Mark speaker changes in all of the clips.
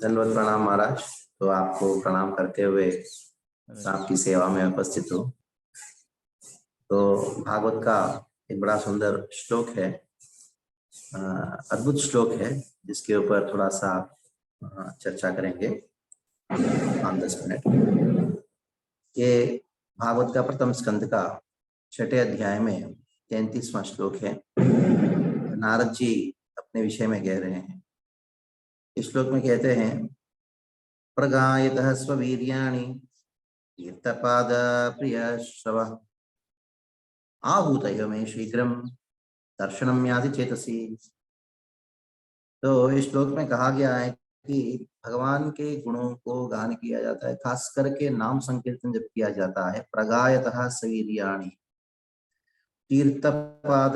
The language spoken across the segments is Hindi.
Speaker 1: धन्यवाद। प्रणाम महाराज। तो आपको प्रणाम करते हुए आपकी सेवा में उपस्थित हूँ। तो भागवत का एक बड़ा सुंदर श्लोक है, अद्भुत श्लोक है, जिसके ऊपर थोड़ा सा चर्चा करेंगे 5-10 मिनट। ये भागवत का प्रथम स्कंद का 6ठे अध्याय में 33वां श्लोक है। नारद जी अपने विषय में कह रहे हैं। इस श्लोक में कहते हैं, प्रगायतः स्ववीर्याणि तीर्थपाद प्रिय श्रव आहूत में शीघ्रम दर्शनम याति चेतसी। तो इस श्लोक में कहा गया है कि भगवान के गुणों को गान किया जाता है, खास करके नाम संकीर्तन जब किया जाता है। प्रगायतः स्ववीर्याणि तीर्थपाद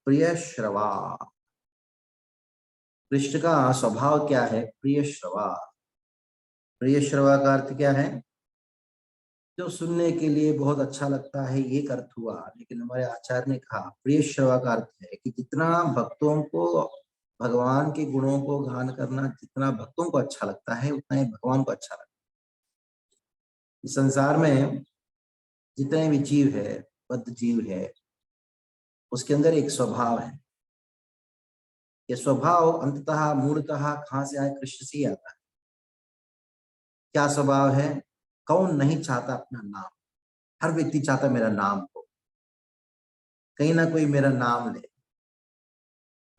Speaker 1: प्रिय श्रवा। कृष्ण का स्वभाव क्या है? प्रिय श्रवा। प्रिय श्रवा का अर्थ क्या है? जो सुनने के लिए बहुत अच्छा लगता है, ये अर्थ हुआ। लेकिन हमारे आचार्य ने कहा प्रिय श्रवा का अर्थ है कि जितना भक्तों को भगवान के गुणों को गान करना, जितना भक्तों को अच्छा लगता है, उतना ही भगवान को अच्छा लगता है। इस संसार में जितने भी जीव है, बद्ध जीव है, उसके अंदर एक स्वभाव है। ये स्वभाव अंततः मूलतः कहाँ से आया? कृष्ण से ही आता है। क्या स्वभाव है? कौन नहीं चाहता अपना नाम? हर व्यक्ति चाहता मेरा नाम हो, कहीं ना कोई मेरा नाम ले।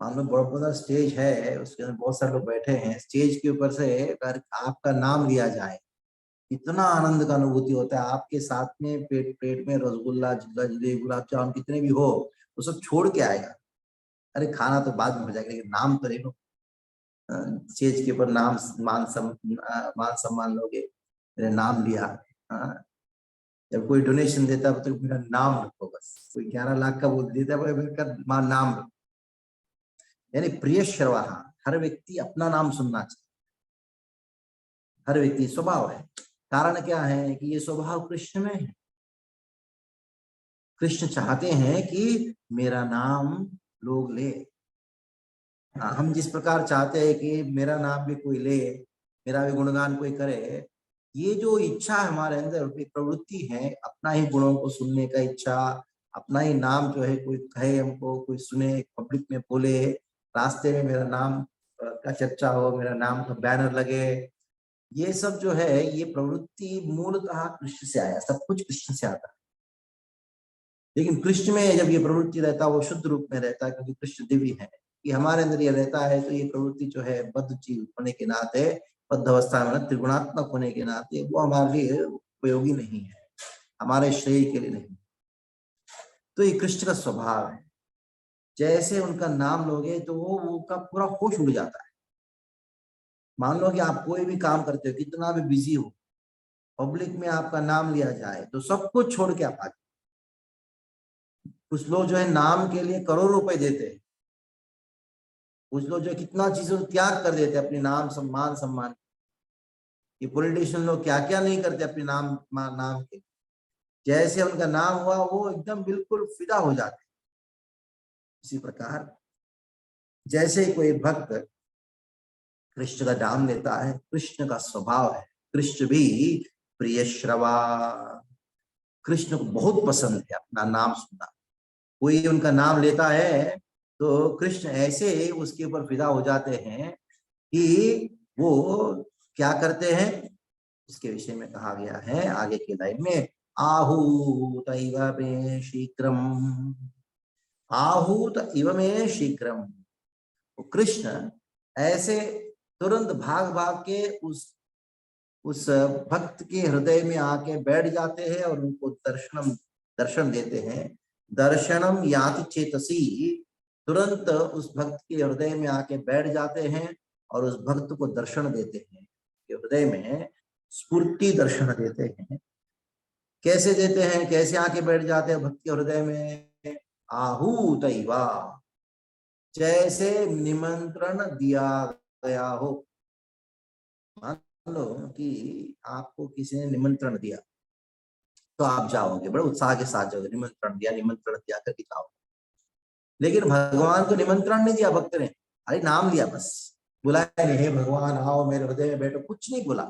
Speaker 1: मान लो बहुत बड़ा स्टेज है, उसके अंदर बहुत सारे लोग बैठे हैं, स्टेज के ऊपर से अगर आपका नाम लिया जाए, इतना आनंद का अनुभूति होता है। आपके साथ में पेट पेट में रसगुल्ला, जलेबी, गुलाब जामुन कितने भी हो, वो सब छोड़ के आएगा। अरे खाना तो बाद में हो जाएगा, लेकिन नाम तो ले लो। स्टेज के ऊपर नाम मान सम्मान लोगे, मेरा नाम लिया। जब कोई डोनेशन देता है तो मेरा नाम रखो, बस। कोई 11 लाख का बोल देता है, मेरा नाम रखो। यानी प्रिय श्रवा, हर व्यक्ति अपना नाम सुनना चाहिए। हर व्यक्ति स्वभाव है। कारण क्या है कि ये स्वभाव कृष्ण में है। कृष्ण चाहते हैं कि मेरा नाम लोग ले। हम जिस प्रकार चाहते हैं कि मेरा नाम भी कोई ले, मेरा भी गुणगान कोई करे, ये जो इच्छा हमारे अंदर प्रवृत्ति है, अपना ही गुणों को सुनने का इच्छा, अपना ही नाम जो है कोई कहे हमको, कोई सुने, पब्लिक में बोले, रास्ते में मेरा नाम का चर्चा हो, मेरा नाम का बैनर लगे, ये सब जो है ये प्रवृत्ति मूलतः कृष्ण से आया। सब कुछ कृष्ण से आता है। लेकिन कृष्ण में जब ये प्रवृत्ति रहता है, वो शुद्ध रूप में रहता है, क्योंकि कृष्ण दिव्य है। कि हमारे अंदर ये रहता है, तो ये प्रवृत्ति जो है बद्ध जीव होने के नाते, बद्ध अवस्था में त्रिगुणात्मक होने के नाते, वो हमारे लिए उपयोगी नहीं है, हमारे शरीर के लिए नहीं। तो ये कृष्ण का स्वभाव है। जैसे उनका नाम लोगे तो वो का पूरा होश उड़ जाता है। मान लो कि आप कोई भी काम करते हो, कितना भी बिजी हो, पब्लिक में आपका नाम लिया जाए तो सब कुछ छोड़ के आप आ जाए। कुछ लोग जो है नाम के लिए करोड़ों रुपए देते हैं। कुछ लोग जो है कितना चीजों त्याग कर देते हैं अपने नाम सम्मान। ये पॉलिटिशियन लोग क्या क्या नहीं करते अपने नाम के। जैसे उनका नाम हुआ, वो एकदम बिल्कुल फिदा हो जाते। इसी प्रकार जैसे कोई भक्त कृष्ण का नाम लेता है, कृष्ण का स्वभाव है। कृष्ण भी प्रिय श्रवा। कृष्ण को बहुत पसंद है अपना नाम सुनना। कोई उनका नाम लेता है तो कृष्ण ऐसे उसके ऊपर फिदा हो जाते हैं कि वो क्या करते हैं, इसके विषय में कहा गया है आगे की लाइन में, आहूत इव मे शीघ्रम। आहूत इव मे शीघ्रम। कृष्ण ऐसे तुरंत भाग भाग के उस भक्त के हृदय में आके बैठ जाते हैं और उनको दर्शन देते हैं। दर्शनम याति चेतसी। तुरंत उस भक्त के हृदय में आके बैठ जाते हैं और उस भक्त को दर्शन देते हैं। हृदय में स्फूर्ति दर्शन देते हैं। कैसे देते हैं? कैसे आके बैठ जाते हैं भक्त के हृदय में? आहूतैवा, जैसे निमंत्रण दिया गया हो। मान लो कि आपको किसी ने निमंत्रण दिया तो आप जाओगे, बड़े उत्साह के साथ जाओगे। निमंत्रण दिया करके जाओगे। लेकिन भगवान को निमंत्रण नहीं दिया भक्त ने, अरे नाम लिया बस। बुलाया नहीं, हे भगवान आओ मेरे हृदय में बैठो, कुछ नहीं बोला।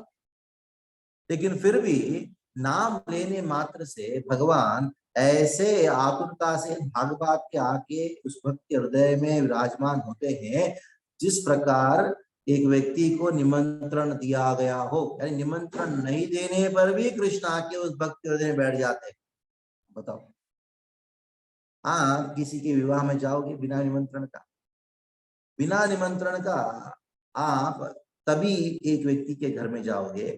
Speaker 1: लेकिन फिर भी नाम लेने मात्र से भगवान ऐसे आतुरता से भाग भाग के आके उस भक्त के हृदय में विराजमान होते हैं, जिस प्रकार एक व्यक्ति को निमंत्रण दिया गया हो, यानी निमंत्रण नहीं देने पर भी कृष्ण आके उस भक्त के हृदय में बैठ जाते हैं। बताओ, आप किसी के विवाह में जाओगे बिना निमंत्रण का? बिना निमंत्रण का आप तभी एक व्यक्ति के घर में जाओगे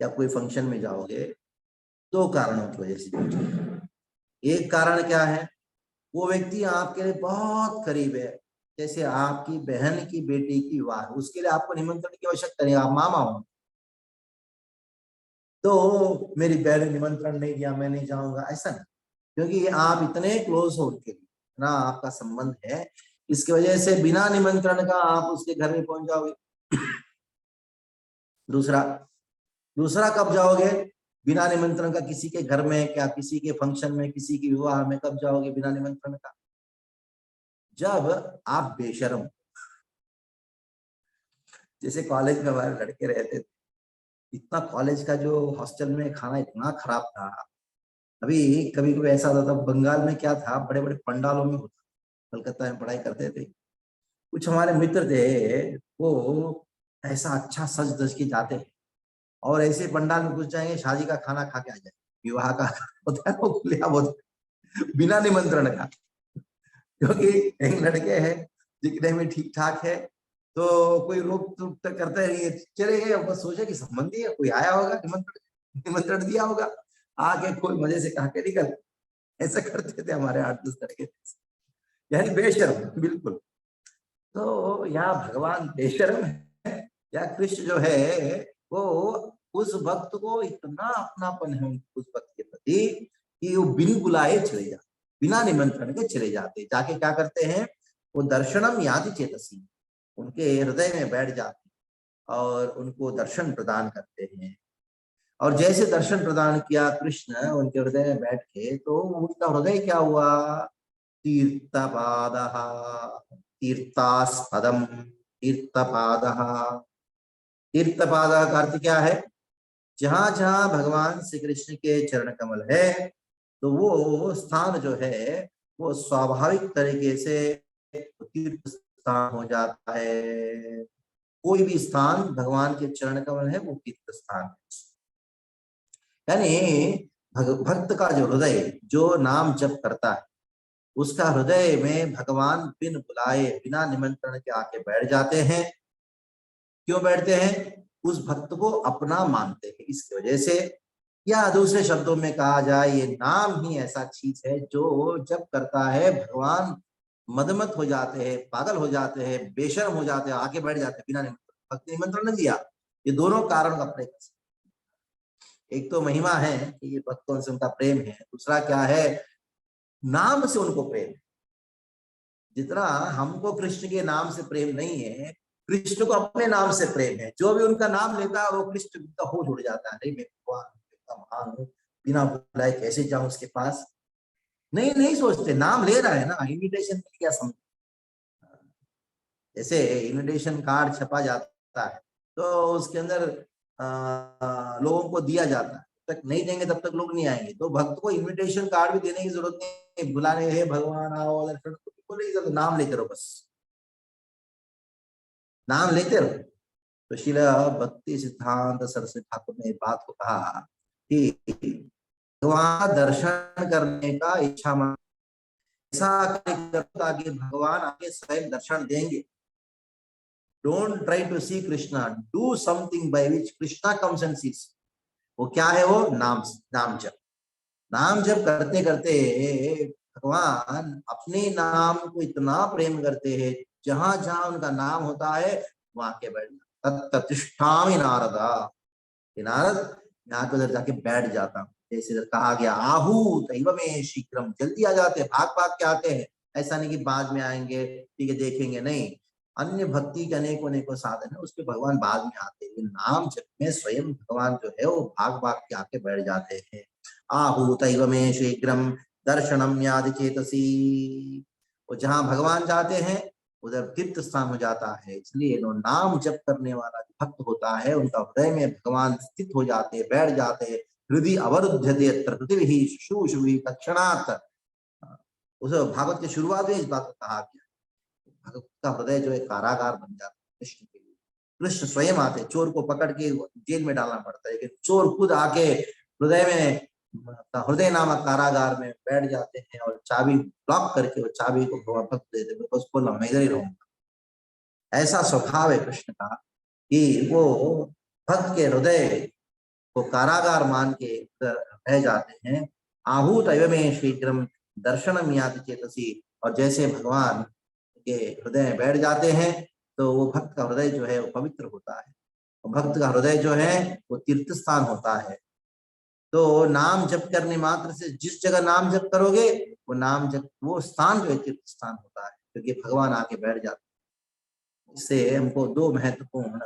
Speaker 1: या कोई फंक्शन में जाओगे, दो कारणों की वजह से। एक कारण क्या है, वो व्यक्ति आपके लिए बहुत करीब है, जैसे आपकी बहन की बेटी की विवाह, उसके लिए आपको निमंत्रण की आवश्यकता नहीं, आप मामा हो। तो मेरी बहन ने निमंत्रण नहीं दिया, मैं नहीं जाऊंगा, ऐसा नहीं, क्योंकि आप इतने क्लोज हो उनके लिए, इतना आपका संबंध है, इसकी वजह से बिना निमंत्रण का आप उसके घर में पहुंच जाओगे। दूसरा दूसरा कब जाओगे बिना निमंत्रण का किसी के घर में, क्या किसी के फंक्शन में, किसी के विवाह में कब जाओगे बिना निमंत्रण का? जब आप बेशर्म। जैसे कॉलेज में हमारे लड़के रहते थे, इतना कॉलेज का जो हॉस्टल में खाना इतना खराब था। अभी कभी कभी ऐसा होता था, बंगाल में क्या था, बड़े बड़े पंडालों में होता, कलकत्ता में पढ़ाई करते थे, कुछ हमारे मित्र थे, वो ऐसा अच्छा सज धज के जाते हैं और ऐसे पंडाल में घुस जाएंगे, शादी का खाना खा के आ जाए, विवाह का होता है वो खुलिया बिना निमंत्रण का। क्योंकि एक लड़के हैं दिखने में ठीक ठाक है, तो कोई रोक टोक तो करते नहीं, चले गए, बस सोचे कि संबंधी है, कोई आया होगा, निमंत्रण निमंत्रण दिया होगा, आके कोई मजे से कहा के निकल। ऐसा करते थे हमारे 8-10 लड़के, यानी बेशर्म बिल्कुल। तो या भगवान बेशर्म है, या कृष्ण जो है वो उस भक्त को इतना अपनापन है उस भक्त के प्रति कि वो बिन बुलाए चले जाते, बिना निमंत्रण के चले जाते, जाके क्या करते हैं, वो दर्शनम याति चेतसी, उनके हृदय में बैठ जाते और उनको दर्शन प्रदान करते हैं। और जैसे दर्शन प्रदान किया कृष्ण उनके हृदय में बैठ के, तो उनका हृदय क्या हुआ, तीर्थपादः, तीर्थास्पदम, तीर्थपादः। तीर्थपादः का अर्थ क्या है, जहां जहां भगवान श्री कृष्ण के चरण कमल है, तो वो स्थान जो है वो स्वाभाविक तरीके से तीर्थ स्थान हो जाता है। कोई भी स्थान भगवान के चरण कमल है वो तीर्थ स्थान है। यानी भक्त का जो हृदय जो नाम जप करता है, उसका हृदय में भगवान बिन बुलाए बिना निमंत्रण के आके बैठ जाते हैं। क्यों बैठते हैं, उस भक्त को अपना मानते हैं इसकी वजह से। या दूसरे शब्दों में कहा जाए, ये नाम ही ऐसा चीज है जो जब करता है भगवान मदमत हो जाते हैं, पागल हो जाते हैं, बेशर्म हो जाते हैं, आके बैठ जाते हैं बिना निमंत्रण। भक्त निमंत्रण नहीं दिया, ये दोनों कारण अपने, एक तो महिमा है कि ये भक्तों से उनका प्रेम है, दूसरा क्या है, नाम से उनको प्रेम है। जितना हमको कृष्ण के नाम से प्रेम नहीं है, कृष्ण को अपने नाम से प्रेम है। जो भी उनका नाम लेता है वो कृष्ण का हो जुड़ जाता है, नहीं मैं भगवान महान हूँ, बिना बुलाए कैसे जाऊं उसके पास, नहीं नहीं सोचते, नाम ले रहा है ना, इन्विटेशन में क्या समझ। जैसे इन्विटेशन कार्ड छपा जाता है तो उसके अंदर लोगों को दिया जाता है, तक नहीं देंगे तब तक लोग नहीं आएंगे। तो भक्त को इनविटेशन कार्ड भी देने की जरूरत नहीं, बुलाने हे भगवान आओ, नहीं, नाम लेते रहो, बस नाम लेते रहो। तो श्रील भक्ति सिद्धांत सरस्वती ठाकुर ने बात को कहा कि भगवान दर्शन करने का इच्छा मान, ऐसा ताकि भगवान आगे स्वयं दर्शन देंगे। Don't try to see Krishna, do something by which Krishna comes and sees. वो क्या है, वो नाम जप। नाम जप करते करते भगवान अपने नाम को इतना प्रेम करते हैं, जहां जहां उनका नाम होता है वहां के बैठना। तत्तिष्ठामि नारदा, नारद यहाँ पे उधर जाके बैठ जाता हूँ। जैसे इधर कहा गया आहू दैव में शीघ्रम, जल्दी आ जाते, भाग भाग के आते हैं। ऐसा नहीं कि बाद में आएंगे, ठीक है देखेंगे, नहीं। अन्य भक्ति के अनेकों अनेकों साधन है, उसके भगवान बाद में आते हैं। नाम जप में स्वयं भगवान जो है वो भाग भाग के आके बैठ जाते हैं। आहूत में शीघ्रम दर्शनम याद चेतसी, वो जहां भगवान जाते हैं उधर तीर्थ स्थान हो जाता है। इसलिए जो नाम जप करने वाला भक्त होता है उनका हृदय में भगवान स्थित हो जाते, बैठ जाते। हृदय अवरुध्यते यत्र पृथ्वी शुशुभि तत्क्षणात्। उस भागवत की शुरुआत में इस बात को कहा गया, भक्त का हृदय जो है कारागार बन जाता है कृष्ण के लिए। कृष्ण स्वयं आते, चोर को पकड़ के जेल में डालना पड़ता है, लेकिन चोर खुद आके हृदय में, हृदय नामक कारागार में बैठ जाते हैं और चाबी लॉक करके वो चाबी को भक्त दे देते, बस बोला मैं इधर ही रहूंगा। ऐसा स्वभाव है कृष्ण का कि वो भक्त के हृदय को कारागार मान के रह जाते हैं। आहूत एवं शीघ्रम दर्शनम याति चेतसी। और जैसे भगवान के हृदय में बैठ जाते हैं तो वो भक्त का हृदय जो है वो पवित्र होता है, और भक्त का हृदय जो है वो तीर्थ स्थान होता है। तो नाम जप करने मात्र से जिस जगह नाम जप करोगे वो नाम जप, वो स्थान जो है तीर्थ स्थान होता है, क्योंकि भगवान आके बैठ जाते हैं। इससे हमको दो महत्वपूर्ण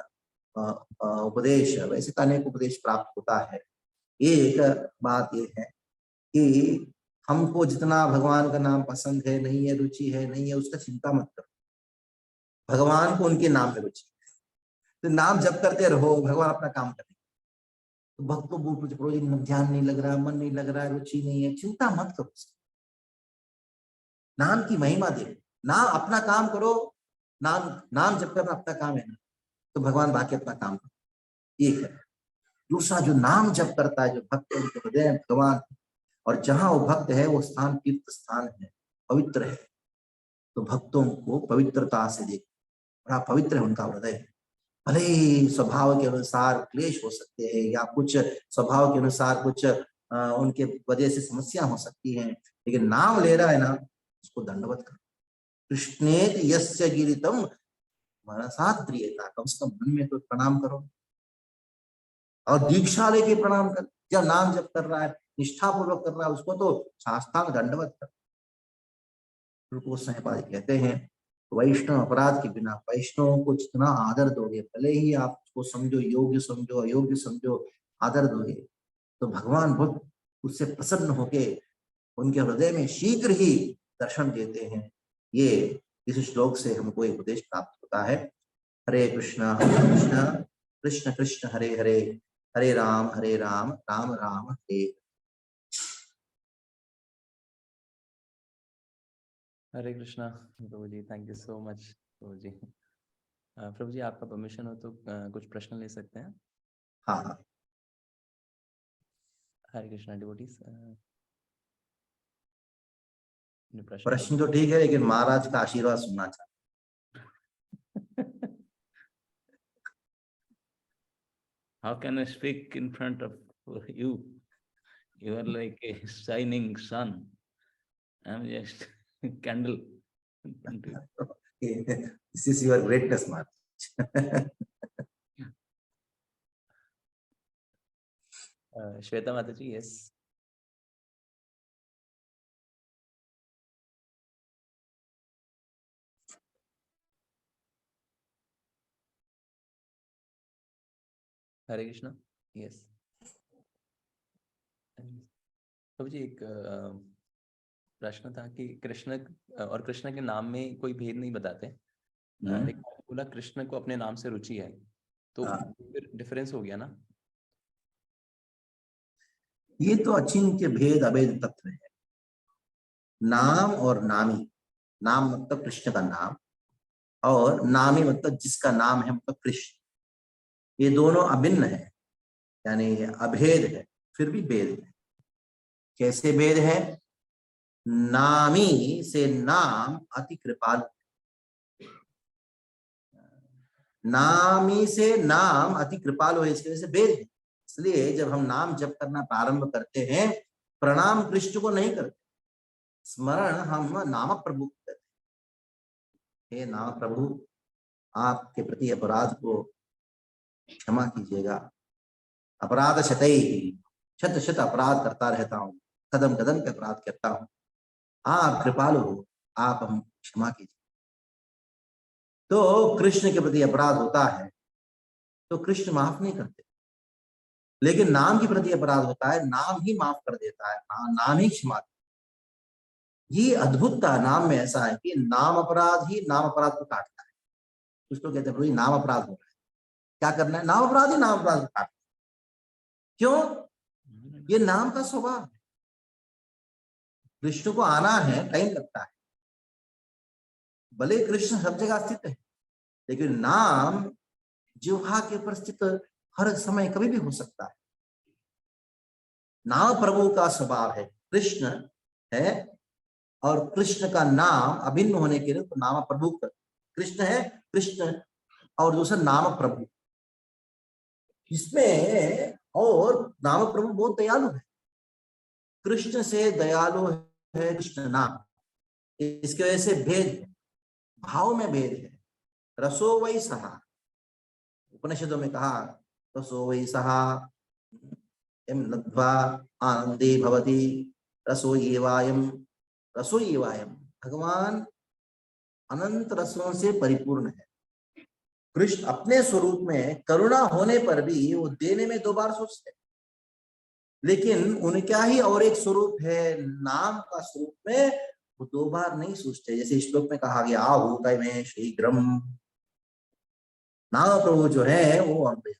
Speaker 1: उपदेश, वैसे तो अनेक उपदेश प्राप्त होता है। एक बात ये है कि हमको जितना भगवान का नाम पसंद है, नहीं है, रुचि है, नहीं है, उसका चिंता मत करो। भगवान को उनके नाम में रुचि है, तो नाम जप करते रहो, भगवान अपना काम करेंगे। तो भक्त को कुछ ध्यान नहीं लग रहा, मन नहीं लग रहा, रुचि नहीं है, चिंता मत करो। नाम की महिमा देखो, नाम अपना काम करो। नाम नाम जप करना अपना काम है ना, तो भगवान बाकी अपना काम करो। एक है। दूसरा, जो नाम जप करता है, जो भक्त उनके हृदय में भगवान, और जहां वो भक्त है वो स्थान तीर्थ स्थान है, पवित्र है। तो भक्तों को पवित्रता से देखो, बड़ा पवित्र है उनका हृदय। भले ही स्वभाव के अनुसार क्लेश हो सकते हैं, या कुछ स्वभाव के अनुसार कुछ उनके वजह से समस्या हो सकती है, लेकिन नाम ले रहा है ना, उसको दंडवत करो। कृष्णेत यस्य गिरितम मनसात् प्रियता, कम से कम मन में तो प्रणाम करो, और दीक्षा लेके प्रणाम कर। जब नाम जब कर रहा है, निष्ठा पूर्वक कर रहा है, उसको तो साष्टांग दंडवत कर। कहते हैं वैष्णव अपराध के बिना, वैष्णवों को जितना आदर दोगे, भले ही आप उसको समझो योग्य समझो अयोग्य समझो, आदर दोगे तो भगवान बहुत उससे प्रसन्न होके उनके हृदय में शीघ्र ही दर्शन देते हैं। ये इस श्लोक से हमको एक उपदेश प्राप्त होता है। हरे कृष्ण कृष्ण कृष्ण हरे हरे, हरे राम राम राम हरे।
Speaker 2: हरे कृष्णा प्रभु जी, थैंक यू सो मच प्रभु जी। प्रभु जी, आपका परमिशन हो तो कुछ प्रश्न ले सकते हैं?
Speaker 1: हाँ हाँ।
Speaker 2: हरे कृष्णा डिवोटीज,
Speaker 1: प्रश्न तो ठीक है, लेकिन महाराज का आशीर्वाद सुनना चाहते।
Speaker 2: How can I speak in front of you? You are like a shining sun. I'm just a candle.
Speaker 1: This is your greatness, Maharaj.
Speaker 2: Shweta Mataji, yes. Hare Krishna, yes. प्रभु जी, एक प्रश्न था कि कृष्ण और कृष्ण के नाम में कोई भेद नहीं बताते, लेकिन बोला कृष्ण को अपने नाम से रुचि है, तो फिर डिफरेंस हो गया ना?
Speaker 1: ये तो अचिंत्य भेद अभेद तत्व है। नाम और नामी, नाम मतलब कृष्ण का नाम, और नामी मतलब जिसका नाम है, मतलब कृष्ण। ये दोनों अभिन्न है, यानी अभेद है, फिर भी भेद है। कैसे भेद है? नामी से नाम अति कृपालु, नामी से नाम अति कृपालु है, इसकी वजह से भेद है। इसलिए जब हम नाम जप करना प्रारंभ करते हैं, प्रणाम कृष्ण को नहीं करते, स्मरण हम नाम प्रभु करते हैं। हे नाम प्रभु, आपके प्रति अपराध को क्षमा कीजिएगा। अपराध शतई, शत शत अपराध करता रहता हूँ, कदम कदम पे अपराध करता हूँ, आप कृपालु हो, आप हम क्षमा कीजिए। तो कृष्ण के प्रति अपराध होता है तो कृष्ण माफ नहीं करते, लेकिन नाम के प्रति अपराध होता है, नाम ही माफ कर देता है, नाम ही क्षमा। ये अद्भुतता नाम में ऐसा है कि नाम अपराध ही नाम अपराध को काटता है। कुछ तो कहते हैं भाई नाम अपराध हो रहा है, क्या करना है, नाम अपराध ही नाम अपराध को काटता है। क्यों? ये नाम का स्वभाव है। कृष्ण को आना है, टाइम लगता है, भले कृष्ण सब जगह स्थित है, लेकिन नाम जिह्वा के ऊपर स्थित हर समय कभी भी हो सकता है। नाम प्रभु का स्वभाव है, कृष्ण है और कृष्ण का नाम अभिन्न होने के लिए तो नाम प्रभु कृष्ण है, कृष्ण और दूसरा नाम प्रभु। इसमें और नाम प्रभु बहुत दयालु है, कृष्ण से दयालु है कृष्ण नाम। इसके वजह से भेद है, भाव में भेद है। रसो वै सहा, उपनिषदों में कहा रसो वै सहा एम लब्ध्वा आनंदे भवति रसो येवायम, रसो येवायम। भगवान अनंत रसों से परिपूर्ण है। कृष्ण अपने स्वरूप में करुणा होने पर भी वो देने में 2 बार सोचते हैं, लेकिन उनका ही और एक स्वरूप है नाम का स्वरूप में, वो 2 बार नहीं सोचते। जैसे श्लोक में कहा गया आहूत में शीघ्रम, नाम प्रभु जो है वो अभेद,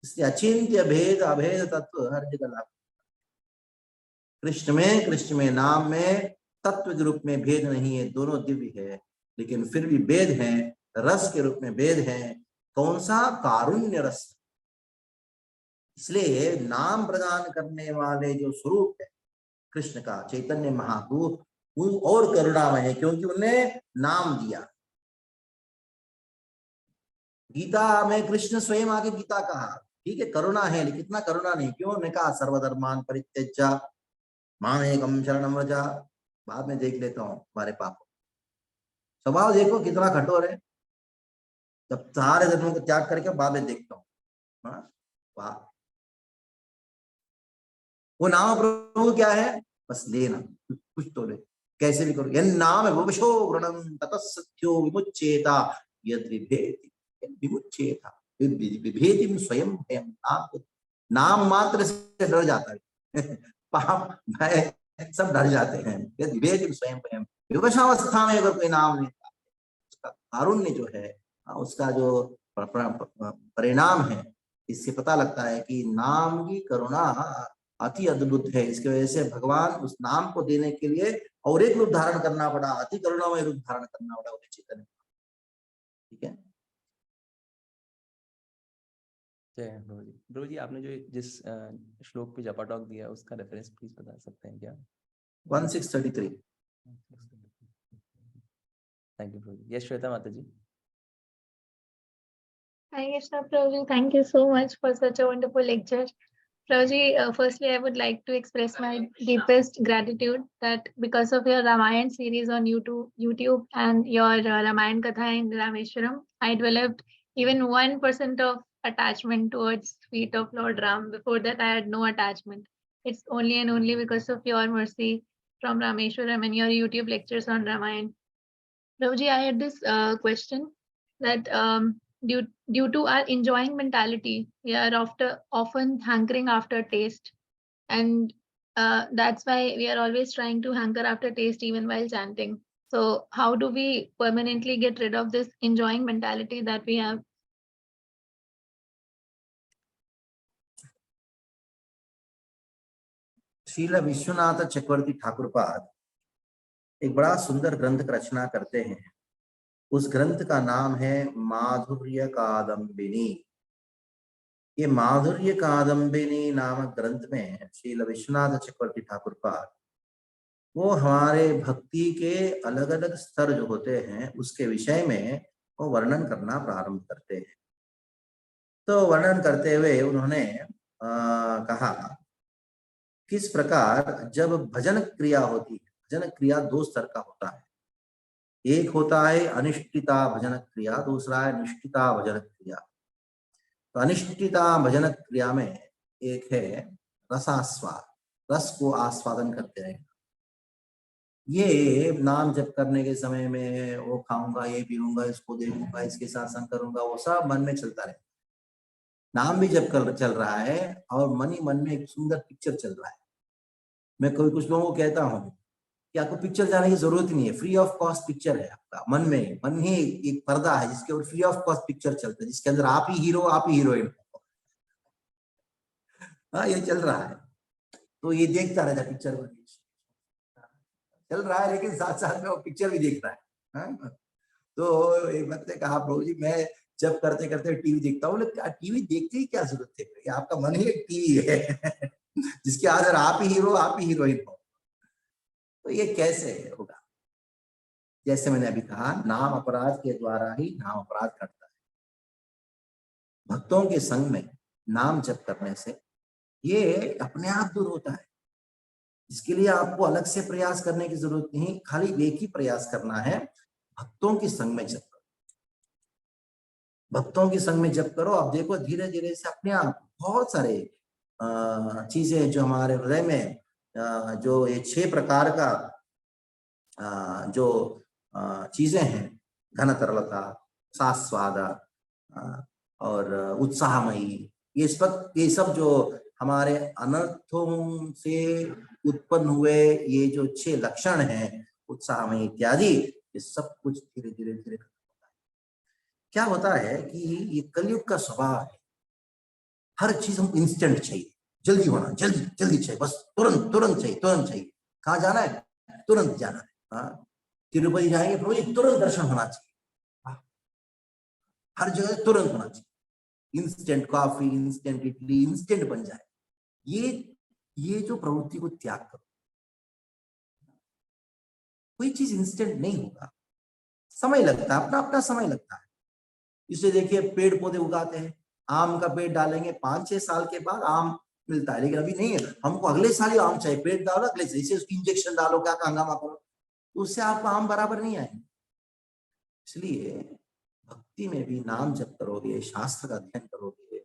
Speaker 1: इसलिए अचिंत्य भेद अभेद तत्व हर जगह लागू। कृष्ण में नाम में तत्व के रूप में भेद नहीं है, दोनों दिव्य है, लेकिन फिर भी भेद है, रस के रूप में भेद है। कौन सा? कारुण्य रस। इसलिए नाम प्रदान करने वाले जो स्वरूप है कृष्ण का, चैतन्य महाप्रभु, वो और करुणामय है क्योंकि उन्हें नाम दिया। गीता में कृष्ण स्वयं आके गीता कहा, ठीक है करुणा है लेकिन इतना करुणा नहीं। क्यों? ने कहा सर्वधर्मान परित्यज्य मामेकं शरणं व्रज। बाद में देख लेता हूँ हमारे पाप। स्वभाव देखो कितना कठोर है, जब सारे धर्मों को त्याग करके बाद में देखता हूँ। वाह, वो नाम प्रभु क्या है? बस लेना, कुछ तो ले, कैसे भी करो। यन नाम वुवशो वृणम ततस्सत्यो विमुच्येता यद विभेति विमुच्येता विभेतिम स्वयं भयम। नाम मात्र से डर जाता है पाप भय सब डर जाते हैं। यद विभेतिम स्वयं भयम, विवशावस्था में अगर कोई नाम लेता है, उसका कारुण्य जो है, उसका जो परिणाम है, इससे पता लगता है कि नाम की करुणा अति अद्भुत है। इसकी वजह से भगवान उस नाम को देने के लिए और एक रूप धारण करना पड़ा, अति करुणामय रूप धारण करना पड़ा उन्हें चैतन्य। ठीक है,
Speaker 2: जय प्रभु जी आपने जो जिस श्लोक पे जपा टॉक दिया उसका रेफरेंस प्लीज बता सकते हैं क्या?
Speaker 1: 1633।
Speaker 2: Thank you Prabhu ji. Yes Shweta माता जी।
Speaker 3: Hi, Krishna Prabhuji. Thank you so much for such a wonderful lecture. Prabhuji, firstly, I would like to express my deepest gratitude that because of your Ramayan series on YouTube and your Ramayan Katha in Rameshwaram, I developed even 1% of attachment towards feet of Lord Ram. Before that, I had no attachment. It's only and only because of your mercy from Rameshwaram and your YouTube lectures on Ramayan. Prabhuji, I had this question that due to our enjoying mentality, we are often hankering after taste, and that's why we are always trying to hanker after taste even while chanting. So how do we permanently get rid of this enjoying mentality that we have?
Speaker 1: Srila Vishwanath चक्रवर्ती ठाकुर पाद एक बड़ा सुंदर ग्रंथ का रचना करते हैं। उस ग्रंथ का नाम है माधुर्य कादम्बिनी। ये माधुर्य कादम्बिनी नामक ग्रंथ में श्रील विश्वनाथ चक्रवर्ती ठाकुर पाद वो हमारे भक्ति के अलग अलग स्तर जो होते हैं उसके विषय में वो वर्णन करना प्रारंभ करते हैं। तो वर्णन करते हुए उन्होंने कहा किस प्रकार जब भजन क्रिया होती है, भजन क्रिया 2 स्तर का होता है। एक होता है अनिष्ठिता भजन क्रिया, दूसरा है निष्ठिता भजन क्रिया। तो अनिष्ठिता भजन क्रिया में एक है रसास्वाद, रस को आस्वादन करते रहेगा। ये नाम जप करने के समय में वो खाऊंगा, ये पीऊंगा, इसको देखूंगा, इसके साथ संग करूंगा, वो सब मन में चलता रहेगा। नाम भी जप कर चल रहा है और मन ही मन में एक सुंदर पिक्चर चल रहा है। मैं कोई कुछ लोगों को कहता हूँ कि आपको पिक्चर जाने की जरूरत ही नहीं है, फ्री ऑफ कॉस्ट पिक्चर है आपका मन में, मन ही एक पर्दा है जिसके ऊपर फ्री ऑफ कॉस्ट पिक्चर चलता है, जिसके अंदर आप ही हीरो आप ही हीरोइन। हाँ ये चल रहा है, तो ये देखता रहता पिक्चर को, चल रहा है लेकिन साथ साथ में वो पिक्चर भी देख रहा है। हाँ? तो एक बात ने कहा प्रभु जी मैं जब करते करते टीवी देखता हूँ, टीवी देखते ही क्या जरूरत है, ये आपका मन ही एक टीवी है जिसके अंदर आप ही हीरो आप ही हीरोइन हो। तो ये कैसे होगा? जैसे मैंने अभी कहा, नाम अपराध के द्वारा ही नाम अपराध करता है। भक्तों के संग में नाम जप करने से ये अपने आप दूर होता है। इसके लिए आपको अलग से प्रयास करने की जरूरत नहीं, खाली एक ही प्रयास करना है, भक्तों के संग में जप करो, भक्तों के संग में जप करो। अब देखो धीरे धीरे से अपने आप बहुत सारे चीजें जो हमारे हृदय में जो ये 6 प्रकार का जो चीजें हैं, घन तरलता, सास्वाद और उत्साहमयी, ये सब जो हमारे अनर्थों से उत्पन्न हुए ये जो 6 लक्षण हैं, उत्साहमयी इत्यादि, ये सब कुछ धीरे धीरे धीरे होता है। क्या होता है कि ये कलयुग का स्वभाव है, हर चीज हमको इंस्टेंट चाहिए, जल्दी होना, जल्दी जल्दी चाहिए, बस तुरंत तुरंत चाहिए, तुरंत चाहिए। कहाँ जाना है? तुरंत जाना है। हाँ, तिरुपति जाएंगे प्रभु जी तुरंत दर्शन होना चाहिए, हर जगह तुरंत होना चाहिए, instant coffee, instant idli, instant बन जाए। ये जो प्रवृत्ति को त्याग करो, कोई चीज इंस्टेंट नहीं होगा, समय लगता है, अपना अपना समय लगता है। इसलिए देखिए पेड़ पौधे उगाते हैं, आम का पेड़ डालेंगे 5-6 साल के बाद आम मिलता है, लेकिन अभी नहीं है, हमको अगले साल ही आम चाहिए, पेड़ डालो अगले से, इसे उसकी इंजेक्शन डालो, क्या हंगामा करो, तो उससे आपको आम बराबर नहीं आएंगे। इसलिए भक्ति में भी नाम जप करोगे, शास्त्र का अध्ययन करोगे,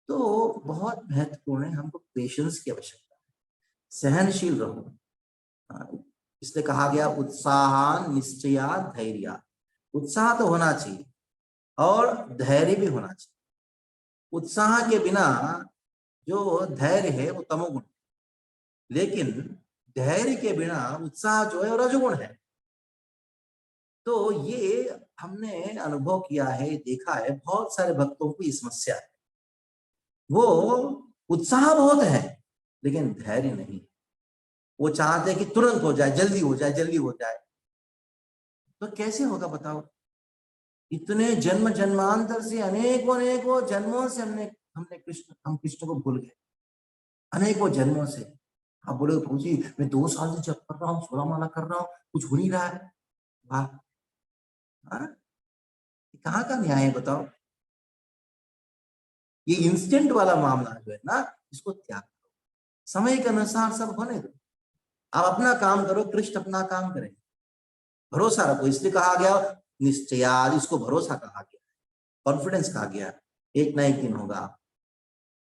Speaker 1: तो बहुत महत्वपूर्ण है, हमको पेशेंस की आवश्यकता है, सहनशील रहो। इसलिए कहा गया उत्साह निश्चया धैर्य, उत्साह तो होना चाहिए और धैर्य भी होना चाहिए। उत्साह के बिना जो धैर्य है वो तमोगुण, लेकिन धैर्य के बिना उत्साह जो है वो रजोगुण है। तो ये हमने अनुभव किया है, देखा है, बहुत सारे भक्तों की समस्या है, वो उत्साह बहुत है लेकिन धैर्य नहीं, वो चाहते कि तुरंत हो जाए, जल्दी हो जाए, जल्दी हो जाए। तो कैसे होगा बताओ? इतने जन्म जन्मांतर से अनेकों अनेकों जन्मों से हम कृष्ण को भूल गए, अनेकों जन्मों से। आप बोले प्रभु जी मैं 2 साल से जप कर रहा हूँ, 16 माला कर रहा हूँ, कुछ हो नहीं रहा है। वाह, कहाँ का न्याय है बताओ? ये इंस्टेंट वाला मामला जो है ना, इसको त्याग करो, समय के अनुसार सब होने दो, आप अपना काम करो, कृष्ण अपना काम करें, भरोसा रखो। इसलिए कहा गया निश्चयाद, इसको भरोसा कहा गया, कॉन्फिडेंस कहा गया, एक ना एक दिन होगा।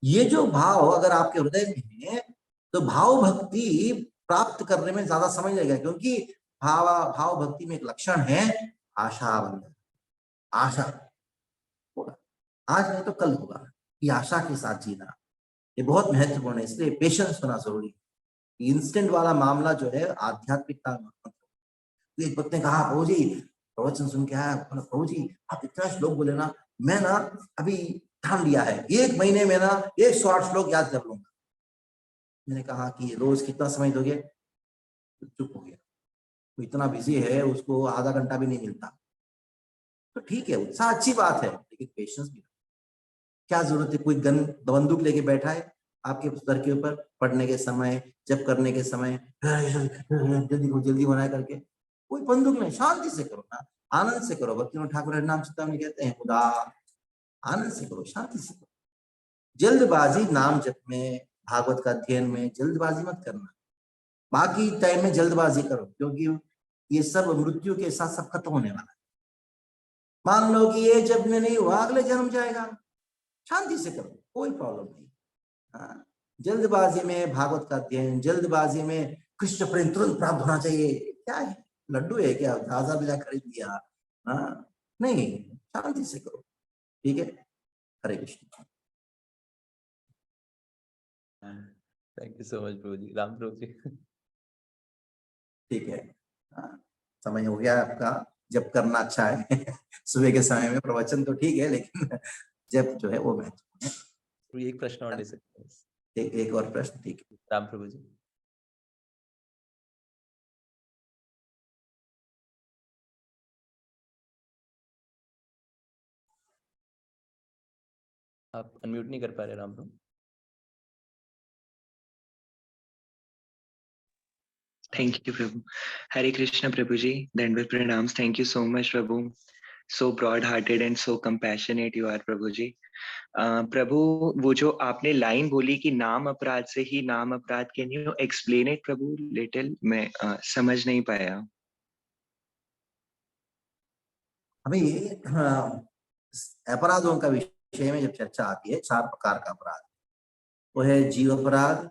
Speaker 1: ये जो भाव अगर आपके हृदय में है तो भाव भक्ति प्राप्त करने में ज्यादा समय लगेगा, क्योंकि भाव भक्ति में एक लक्षण है आशा बंधन। आशा होगा, आज नहीं तो कल होगा, ये आशा के साथ जीना ये बहुत महत्वपूर्ण है। इसलिए पेशेंस होना जरूरी है। इंस्टेंट वाला मामला जो है आध्यात्मिकता में, तो एक भक्त ने कहा प्रभु जी प्रवचन सुन के आया, प्रभु जी आप इतना श्लोक बोले ना, मैं ना अभी ठान लिया है 1 महीने में ना 108 श्लोक याद कर लूंगा। मैंने कहा कि रोज कितना समय दोगे? तो चुप हो गया, वो इतना बिजी है उसको आधा घंटा भी नहीं मिलता। तो ठीक है, उत्साह अच्छी बात है, लेकिन पेशेंस भी क्या जरूरत है? कोई गन बंदूक लेके बैठा है आपके सर के ऊपर, पढ़ने के समय, जब करने के समय जल्दी होना है करके, कोई बंदूक नहीं, शांति से करो ना, आनंद से करो। भक्ति ठाकुर नाम चिंतन कहते हैं खुदा, आनंद से करो, शांति से करो। जल्दबाजी नाम जप में, भागवत का अध्ययन में जल्दबाजी मत करना, बाकी टाइम में जल्दबाजी करो, क्योंकि ये सब मृत्यु के साथ सब खत्म होने वाला है। मान लो कि ये जब में नहीं हुआ, अगले जन्म जाएगा, शांति से करो, कोई प्रॉब्लम नहीं। हाँ, जल्दबाजी में भागवत का अध्ययन, जल्दबाजी में कृष्ण प्रेम तुरंत प्राप्त होना चाहिए, क्या है लड्डू है क्या, ताजा बिजा खरीद लिया? हाँ नहीं, शांति से करो, ठीक है। Hare Krishna.
Speaker 2: Thank you so much प्रभु जी। राम प्रभु जी।
Speaker 1: ठीक है, समय हो गया आपका। जब करना अच्छा है सुबह के समय में प्रवचन तो ठीक है, लेकिन जब जो है वो महत्वपूर्ण है।
Speaker 2: तो एक प्रश्न और ले सकते हैं।
Speaker 1: एक और प्रश्न, ठीक है।
Speaker 2: राम प्रभु जी। आप अनम्यूट नहीं कर पा रहे राम प्रभु।
Speaker 4: Thank you, Prabhu. Hare Krishna, Prabhuji. Dandvat pranams. Thank you so much, Prabhu. So broad-hearted and so compassionate you are, Prabhuji. प्रभु, वो जो आपने लाइन बोली कि नाम अपराध से ही नाम अपराध, can you explain it Prabhu little? मैं समझ नहीं पाया।
Speaker 1: अभी अपराधों का विषय में जब चर्चा आती है, 4 प्रकार का अपराध, वो है जीव अपराध,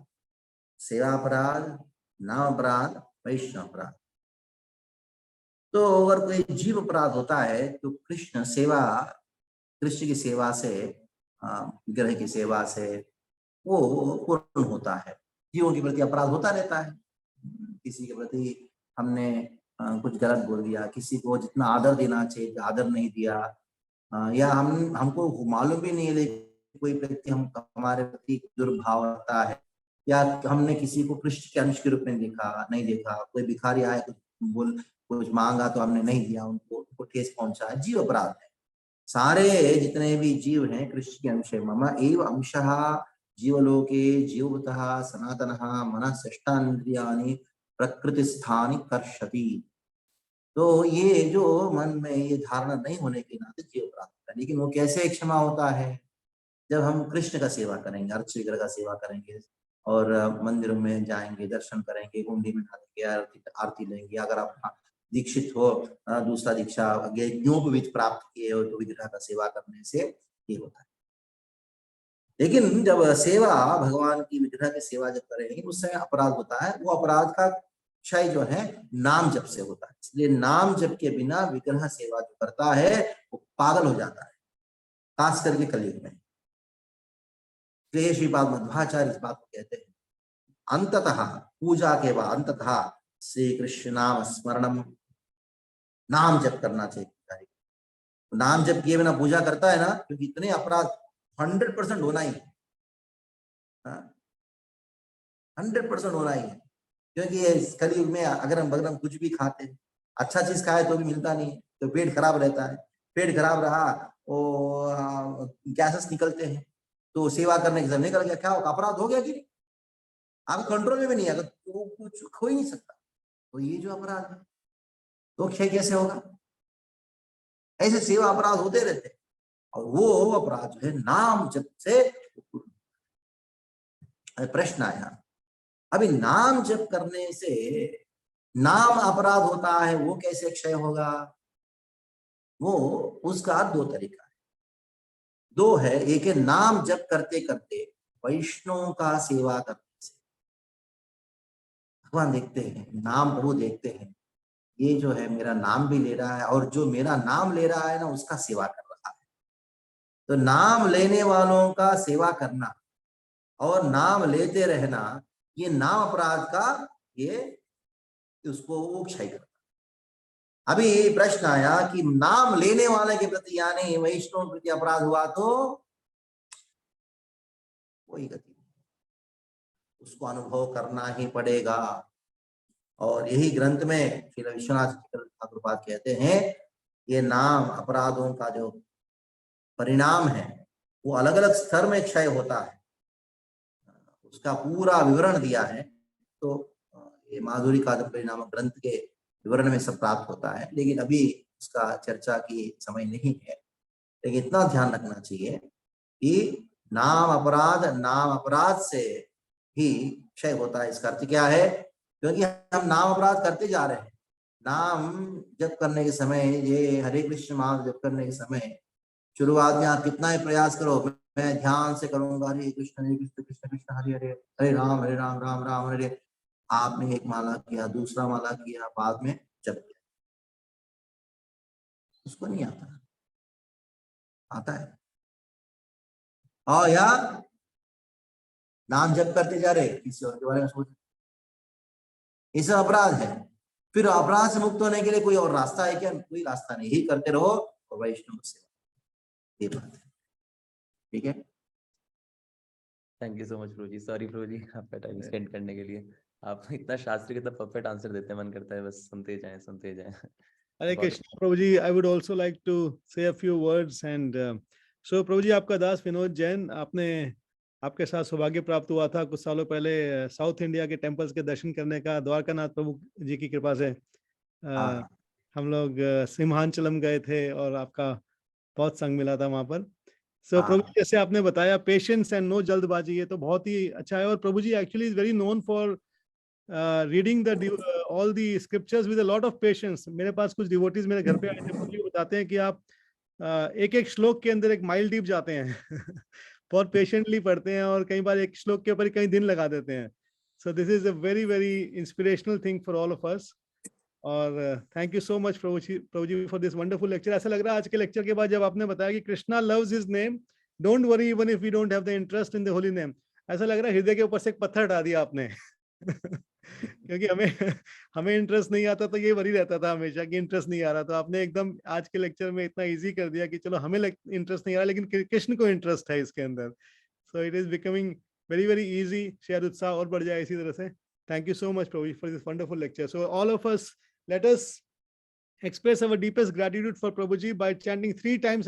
Speaker 1: सेवा अपराध, नाम अपराध, वैष्णव अपराध। तो अगर कोई जीव अपराध होता है तो कृष्ण की सेवा से, विग्रह की सेवा से वो पूर्ण होता है। जीवों के प्रति अपराध होता रहता है, किसी के प्रति हमने कुछ गलत बोल दिया, किसी को जितना आदर देना चाहिए आदर नहीं दिया, या हमको मालूम भी नहीं है कोई व्यक्ति हमारे प्रति दुर्भाव रखता है, या हमने किसी को कृष्ण के अंश के रूप में नहीं देखा, कोई भिखारी आए कुछ मांगा तो हमने नहीं दिया, उनको ठेस पहुंचा है, जीव अपराध है। सारे जितने भी जीव हैं कृष्ण के अंश है। मम एव अंशः जीवलोके जीवभूतः सनातनः मनः षष्ठानींद्रियाणि प्रकृतिस्थानि कर्षति। तो ये जो मन में ये धारणा नहीं होने के नाते जीव अपराध होता है। लेकिन वो कैसे क्षमा होता है? जब हम कृष्ण का सेवा करेंगे, अर्च विग्रह का सेवा करेंगे और मंदिरों में जाएंगे, दर्शन करेंगे, कुंडी में डालेंगे, आरती लेंगे। अगर आप दीक्षित हो, दूसरा दीक्षा यज्ञोपवीत प्राप्त किए हो, तो विग्रह का सेवा करने से ये होता है। लेकिन जब सेवा भगवान की विग्रह की सेवा जब करेंगे उस समय अपराध होता है। वो अपराध का क्षय जो है नाम जप से होता है। इसलिए नाम जप के बिना विग्रह सेवा जो करता है वो पागल हो जाता है, खास करके कलयुग में। श्रीपाद मध्वाचार्य इस बात को कहते हैं, अंततः पूजा के बाद अंततः श्री कृष्ण नाम स्मरणम, नाम जप करना चाहिए। नाम जप किए बिना पूजा करता है ना, क्योंकि इतने अपराध 100% होना ही है, 100% होना ही है। क्योंकि कलयुग में अगर हम कुछ भी खाते हैं, अच्छा चीज खाए तो भी मिलता नहीं है, तो पेट खराब रहता है। पेट खराब रहा, वो गैसेस निकलते हैं, तो सेवा करने के समय निकल गया, क्या होगा? अपराध हो गया कि नहीं? आप कंट्रोल में भी नहीं, अगर तो कुछ हो ही नहीं सकता। तो ये जो अपराध है तो क्षय कैसे होगा? ऐसे सेवा अपराध होते रहते हैं, और वो अपराध जो है नाम जप से। प्रश्न आया, अभी नाम जप करने से नाम अपराध होता है, वो कैसे क्षय होगा? वो उसका 2 तरीका है, 2 है। एक है नाम जप करते करते वैष्णव का सेवा करने से। भगवान देखते हैं, नाम प्रभु देखते हैं, ये जो है मेरा नाम भी ले रहा है, और जो मेरा नाम ले रहा है ना उसका सेवा कर रहा है। तो नाम लेने वालों का सेवा करना और नाम लेते रहना, ये नाम अपराध का ये उसको वो क्षय करता। अभी प्रश्न आया कि नाम लेने वाले के प्रति यानी वैष्णव के प्रति अपराध हुआ तो कोई गति नहीं, उसको अनुभव करना ही पड़ेगा। और यही ग्रंथ में श्री विश्वनाथ ठाकुरपाद कहते हैं, ये नाम अपराधों का जो परिणाम है वो अलग अलग स्तर में क्षय होता है, उसका पूरा विवरण दिया है। तो ये माधुरी कादंबरी नामक ग्रंथ के विवरण में सब प्राप्त होता है, लेकिन अभी उसका चर्चा की समय नहीं है। लेकिन इतना ध्यान रखना चाहिए कि नाम अपराध से ही क्षय होता है। इसका अर्थ क्या है? क्योंकि हम नाम अपराध करते जा रहे हैं। नाम जप करने के समय, ये हरे कृष्ण महामंत्र जप करने के समय शुरुआत में आप कितना ही प्रयास करो, मैं ध्यान से करूंगा हरे कृष्ण कृष्ण कृष्ण हरे हरे, हरे राम राम राम हरे। आपने एक माला किया, दूसरा माला किया, बाद में जप किया, उसको नहीं आता है। और या नाम जप करते जा रहे, किसी और के बारे में सोच, ये सब अपराध है। फिर अपराध से मुक्त होने के लिए कोई और रास्ता है क्या? कोई रास्ता नहीं, ही करते रहो और वैष्णव सेवा, ये बात है। ठीक है,
Speaker 2: थैंक यू सो मच प्रभु जी। सॉरी प्रभु जी आपका टाइम स्पेंड करने के लिए। आप इतना शास्त्री कितना परफेक्ट आंसर देते हैं, मन करता है बस सुनते जाएं सुनते जाएं।
Speaker 5: Hare
Speaker 2: बहुत
Speaker 5: Krishna, Prabhuji. I would also like to say a few words. And so, Prabhuji, आपका दास विनोद जैन, आपके साथ सौभाग्य प्राप्त हुआ था कुछ सालों पहले साउथ इंडिया के टेम्पल्स के दर्शन करने का, द्वारकानाथ प्रभु जी की कृपा से। हम लोग सिंहांचलम गए थे और आपका बहुत संग मिला था वहां पर। सो प्रभु जी, जैसे आपने बताया, पेशेंस एंड नो जल्दबाजी, ये तो बहुत ही अच्छा है। और प्रभु जी actually is very known for reading the all the scriptures with a lot of patience. मेरे पास कुछ डिवोटीज मेरे घर पे आए थे, मुझे बताते हैं कि आप एक एक श्लोक के अंदर एक माइल डीप जाते हैं बहुत पेशेंटली पढ़ते हैं और कई बार एक श्लोक के ऊपर कई दिन लगा देते हैं। So this is a very very inspirational thing for all of us. और थैंक यू सो मच प्रभु जी फॉर दिस वंडरफुल लेक्चर। ऐसा लग रहा है आज के लेक्चर के बाद जब आपने बताया कि Krishna loves his name, don't worry even if we don't have the interest in the holy name, ऐसा लग रहा है हृदय के ऊपर से एक पत्थर हटा दिया आपने क्योंकि हमें इंटरेस्ट नहीं आता तो ये वरी रहता था हमेशा कि इंटरेस्ट नहीं आ रहा, तो आपने एकदम आज के लेक्चर में इतना इजी कर दिया कि चलो हमें इंटरेस्ट नहीं आ रहा लेकिन कृष्ण को इंटरेस्ट है इसके अंदर। So it is becoming very very easy. शायद उत्साह और बढ़ जाए इसी तरह से। Thank you so much Prabhu for this wonderful lecture. So all of us, let us express our deepest gratitude for Prabhuji by chanting 3 times